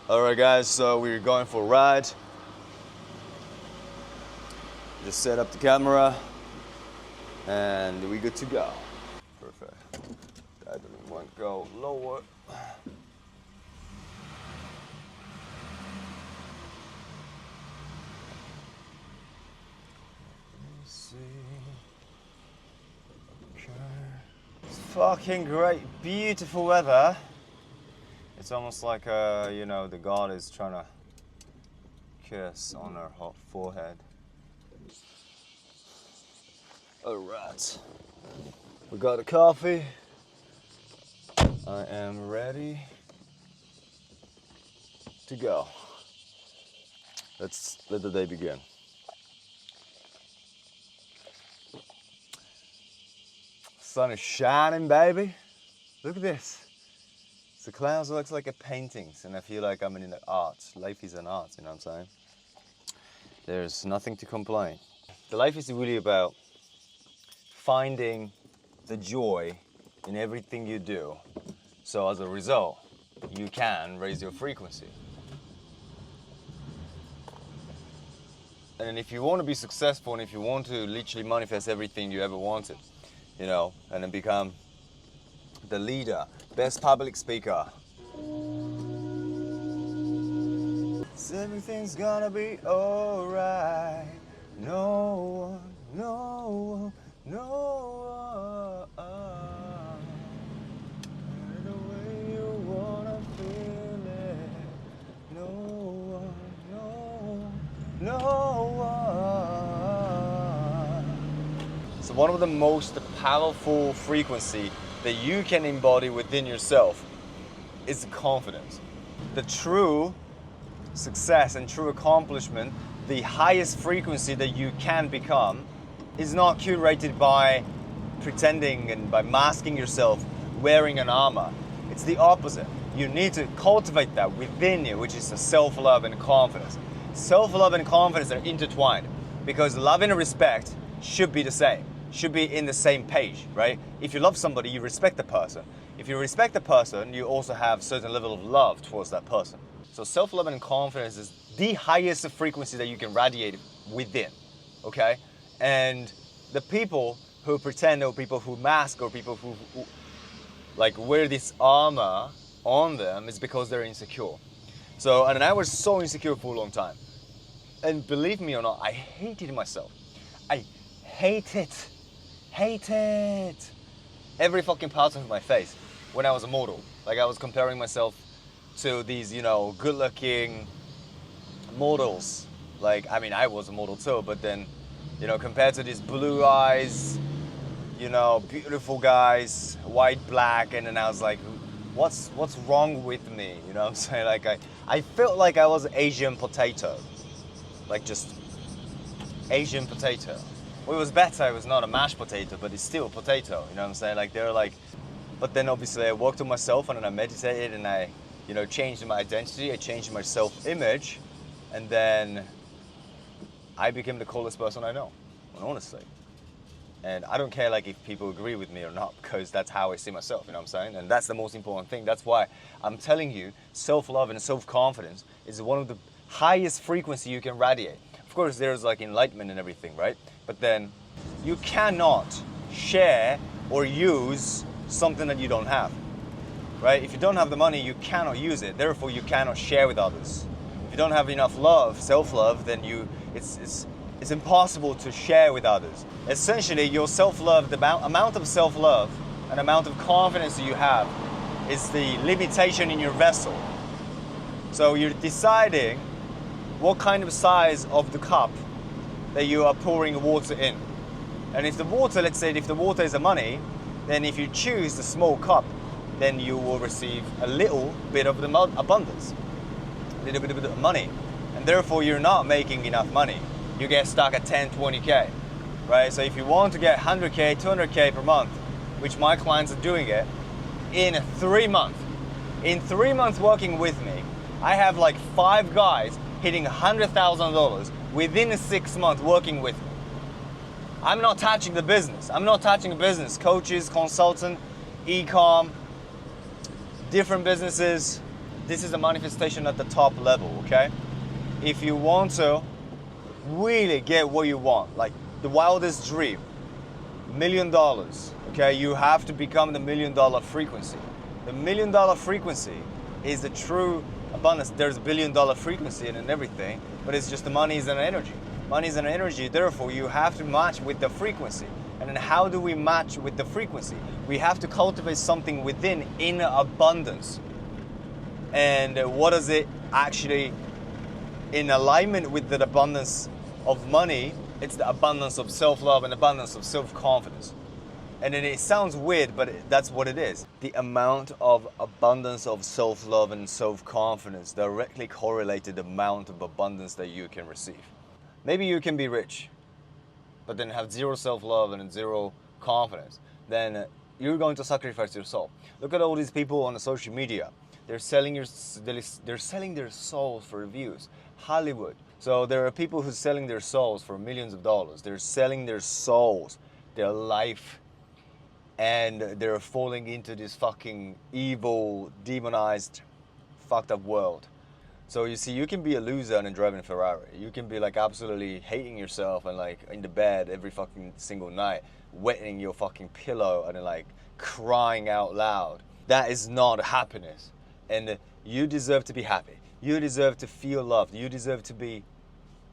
Alright guys, so we're going for a ride. Just set up the camera and we're good to go. Perfect. I don't even want to go lower. It's fucking great, beautiful weather. It's almost like, you know, the god is trying to kiss on her hot forehead. Alright, we got a coffee. I am ready to go. Let's let the day begin. Sun is shining, baby. Look at this. The clouds looks like a paintings, and I feel like I'm in the arts. Life is an art, you know what I'm saying? There's nothing to complain. The life is really about finding the joy in everything you do. So as a result, you can raise your frequency. And if you want to be successful, and if you want to literally manifest everything you ever wanted, you know, and then become the leader, best public speaker. So everything's gonna be alright. No one. The way you wanna feel it. No one. So one of the most powerful frequency that you can embody within yourself is confidence. The true success and true accomplishment, the highest frequency that you can become, is not curated by pretending and by masking yourself, wearing an armor. It's the opposite. You need to cultivate that within you, which is the self-love and confidence. Self-love and confidence are intertwined because love and respect should be the same. Should be in the same page, right? If you love somebody, you respect the person. If you respect the person, you also have a certain level of love towards that person. So self-love and confidence is the highest frequency that you can radiate within, okay? And the people who pretend, or people who mask, or people who like wear this armor on them is because they're insecure. So, and I was so insecure for a long time. And believe me or not, I hated myself. I hated every fucking part of my face when I was a model. Like I was comparing myself to these, you know, good looking models. Like, I mean, I was a model too, but then, you know, compared to these blue eyes, you know, beautiful guys, white, black, and then I was like, what's wrong with me? You know what I'm saying? Like I felt like I was Asian potato. Like just Asian potato. Well, it was better, it was not a mashed potato, but it's still a potato, you know what I'm saying? Like, they're like, but then obviously I worked on myself and then I meditated and I, you know, changed my identity, I changed my self-image, and then I became the coolest person I know, honestly. And I don't care like if people agree with me or not, because that's how I see myself, you know what I'm saying? And that's the most important thing. That's why I'm telling you, self-love and self-confidence is one of the highest frequency you can radiate. Of course, there's like enlightenment and everything, right? But then you cannot share or use something that you don't have, right? If you don't have the money, you cannot use it. Therefore, you cannot share with others. If you don't have enough love, self-love, then it's impossible to share with others. Essentially, your self-love, the amount of self-love and amount of confidence that you have is the limitation in your vessel. So you're deciding what kind of size of the cup that you are pouring water in. And if the water, let's say if the water is the money, then if you choose the small cup, then you will receive a little bit of the abundance, a little bit of money. And therefore you're not making enough money. You get stuck at 10, 20K, right? So if you want to get 100K, 200K per month, which my clients are doing it, in 3 months. In 3 months working with me, I have like 5 guys hitting $100,000 within 6 months working with me. I'm not touching the business. I'm not touching the business. Coaches, consultant, e-com, different businesses, This is a manifestation at the top level, okay? If you want to really get what you want, like the wildest dream, $1 million, okay? You have to become the $1 million frequency. The $1 million frequency is the true abundance. There's $1 billion frequency in everything, but it's just the money is an energy. Money is an energy, therefore you have to match with the frequency. And then how do we match with the frequency? We have to cultivate something within in abundance. And what is it actually in alignment with the abundance of money? It's the abundance of self-love and abundance of self-confidence. And then it sounds weird, but that's what it is. The amount of abundance of self-love and self-confidence directly correlated the amount of abundance that you can receive. Maybe you can be rich, but then have zero self-love and zero confidence. Then you're going to sacrifice your soul. Look at all these people on the social media. They're selling their souls for views. Hollywood. So there are people who are selling their souls for millions of dollars. They're selling their souls, their life, and they're falling into this fucking evil, demonized, fucked up world. So you see, you can be a loser and driving a Ferrari. You can be like absolutely hating yourself and like in the bed every fucking single night, wetting your fucking pillow and then like crying out loud. That is not happiness. And you deserve to be happy. You deserve to feel loved. You deserve to be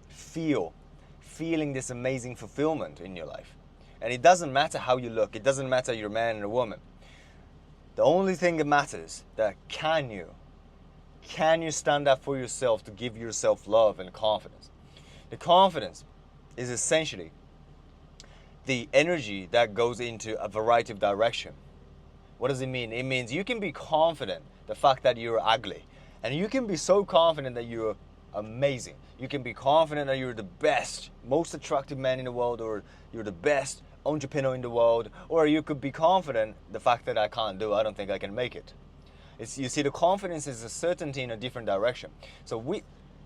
feeling this amazing fulfillment in your life. And it doesn't matter how you look. It doesn't matter you're a man or a woman. The only thing that matters that can you stand up for yourself to give yourself love and confidence? The confidence is essentially the energy that goes into a variety of direction. What does it mean? It means you can be confident the fact that you're ugly. And you can be so confident that you're amazing. You can be confident that you're the best, most attractive man in the world, or you're the best entrepreneur in the world. Or you could be confident the fact that I can't do it, I don't think I can make it. You see, the confidence is a certainty in a different direction. So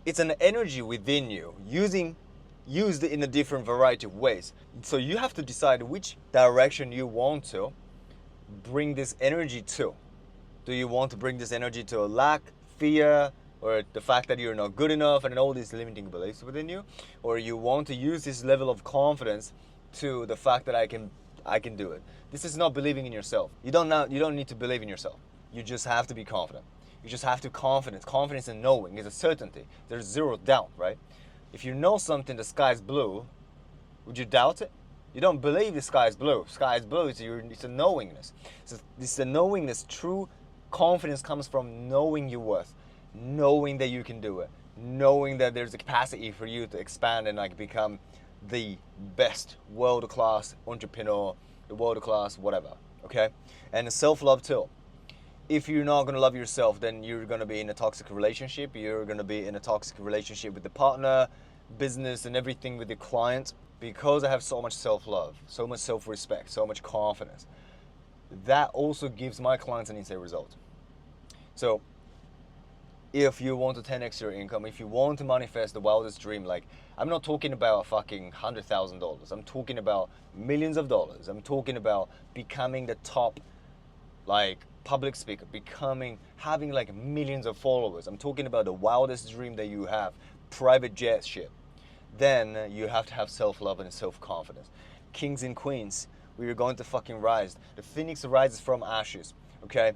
it's an energy within you, used in a different variety of ways. So you have to decide which direction you want to bring this energy to. Do you want to bring this energy to a lack, fear, or the fact that you're not good enough and all these limiting beliefs within you? Or you want to use this level of confidence to the fact that I can do it. This is not believing in yourself. You don't need to believe in yourself. You just have to be confident. You just have to confidence. Confidence in knowing is a certainty. There's zero doubt, right? If you know something, the sky is blue, would you doubt it? You don't believe the sky is blue. Sky is blue. It's a knowingness. So this knowingness, true confidence comes from knowing your worth, knowing that you can do it, knowing that there's a capacity for you to expand and like become the best world-class entrepreneur, the world-class whatever, okay? And self-love too. If you're not going to love yourself, then you're going to be in a toxic relationship. You're going to be in a toxic relationship with the partner, business, and everything with the client. Because I have so much self-love, so much self-respect, so much confidence, that also gives my clients an insane result. So if you want to 10x your income, if you want to manifest the wildest dream, like I'm not talking about fucking $100,000. I'm talking about millions of dollars. I'm talking about becoming the top, like, public speaker, having like millions of followers. I'm talking about the wildest dream that you have, private jet ship. Then you have to have self-love and self-confidence. Kings and queens, we are going to fucking rise. The phoenix rises from ashes, okay?